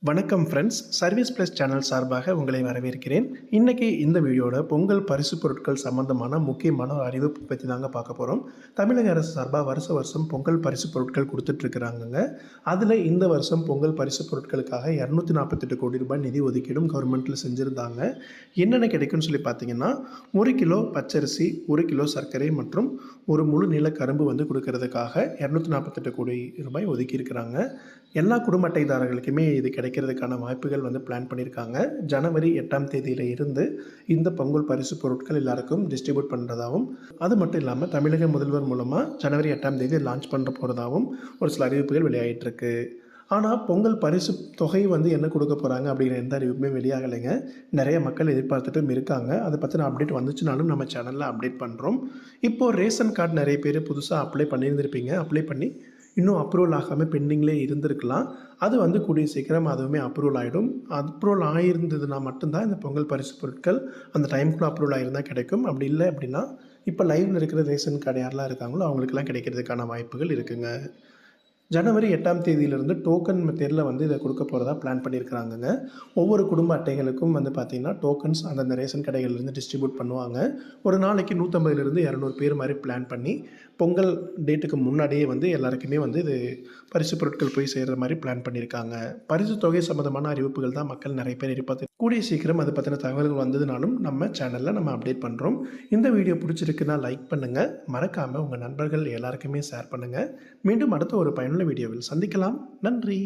வணக்கம் friends, service plus channel சார்பாக உங்களை வரவேற்கிறேன். இன்றைக்கி இந்த வீடியோட பொங்கல் பரிசு பொருட்கள் சம்மந்தமான முக்கியமான ஒரு அறிவிப்பு பற்றி தாங்க பார்க்க போகிறோம். தமிழக அரசு சார்பாக வருஷம் பொங்கல் பரிசு பொருட்கள் கொடுத்துட்ருக்குறாங்கங்க. அதில் இந்த வருஷம் பொங்கல் பரிசு பொருட்களுக்காக 248 கோடி ரூபாய் நிதி ஒதுக்கீடும் கவர்மெண்ட்டில் செஞ்சுருந்தாங்க. என்னென்ன கிடைக்கும்னு சொல்லி பார்த்தீங்கன்னா, 1 கிலோ பச்சரிசி, 1 கிலோ சர்க்கரை மற்றும் ஒரு முழு நீள கரும்பு வந்து கொடுக்கறதுக்காக 248 கோடி ரூபாய் ஒதுக்கியிருக்கிறாங்க. எல்லா குடும்ப அட்டைதாரர்களுக்குமே இது கிடைக்கிறதுக்கான வாய்ப்புகள் வந்து பிளான் பண்ணியிருக்காங்க. ஜனவரி 8ஆம் தேதியில் இருந்து இந்த பொங்கல் பரிசு பொருட்கள் எல்லாருக்கும் டிஸ்ட்ரிபியூட் பண்ணுறதாகவும், அது மட்டும் இல்லாமல் தமிழக முதல்வர் மூலமாக ஜனவரி 8ஆம் தேதி லான்ச் பண்ணுற போகிறதாகவும் ஒரு சில அறிவிப்புகள் வெளியாகிட்டுருக்கு. ஆனால் பொங்கல் பரிசு தொகை வந்து என்ன கொடுக்க போகிறாங்க அப்படிங்கிற எந்த அறிவிப்புமே வெளியாகலைங்க. நிறைய மக்கள் எதிர்பார்த்துட்டும் இருக்காங்க. அதை பற்றின அப்டேட் வந்துச்சுனாலும் நம்ம சேனலில் அப்டேட் பண்ணுறோம். இப்போது ரேஷன் கார்டு நிறைய பேர் புதுசாக அப்ளை பண்ணியிருந்திருப்பீங்க. அப்ளை பண்ணி இன்னும் அப்ரூவல் ஆகாமல் பெண்டிங்லேயே இருந்திருக்கலாம். அது வந்து கூடிய சீக்கிரம் அதுவுமே அப்ரூவல் ஆகிடும். அப்ரூவல் ஆகியிருந்ததுன்னா மட்டும்தான் இந்த பொங்கல் பரிசு பொருட்கள் அந்த டைமுக்குள்ளே அப்ரூவல் ஆகிருந்தால் கிடைக்கும். அப்படி இல்லை அப்படின்னா இப்போ லைவில் இருக்கிற ரேஷன் கார்டு யாரெல்லாம் இருக்காங்களோ அவங்களுக்கெல்லாம் கிடைக்கிறதுக்கான வாய்ப்புகள் இருக்குங்க. ஜனவரி 8ஆம் தேதியிலிருந்து டோக்கன் மெத்தேடில் வந்து இதை கொடுக்க போகிறதா பிளான் பண்ணியிருக்கிறாங்கங்க. ஒவ்வொரு குடும்ப அட்டைகளுக்கும் வந்து பார்த்திங்கன்னா டோக்கன்ஸ் அந்தந்த ரேஷன் கடைகள்லேருந்து டிஸ்ட்ரிபியூட் பண்ணுவாங்க. ஒரு நாளைக்கு 150லேருந்து 200 பேர் மாதிரி பிளான் பண்ணி பொங்கல் டேட்டுக்கு முன்னாடியே வந்து எல்லாருக்குமே வந்து இது பரிசு பொருட்கள் போய் சேர்கிற மாதிரி பிளான் பண்ணியிருக்காங்க. பரிசு தொகை சம்மந்தமான அறிவிப்புகள் தான் மக்கள் நிறைய பேர் எதிர்பார்த்து கூடிய சீக்கிரம் அதை பற்றின தகவல்கள் வந்ததுனாலும் நம்ம சேனலில் நம்ம அப்டேட் பண்ணுறோம். இந்த வீடியோ பிடிச்சிருக்குன்னா லைக் பண்ணுங்கள். மறக்காமல் உங்கள் நண்பர்கள் எல்லாருக்குமே ஷேர் பண்ணுங்கள். மீண்டும் அடுத்த ஒரு பயனுள்ள வீடியோவில் சந்திக்கலாம். நன்றி.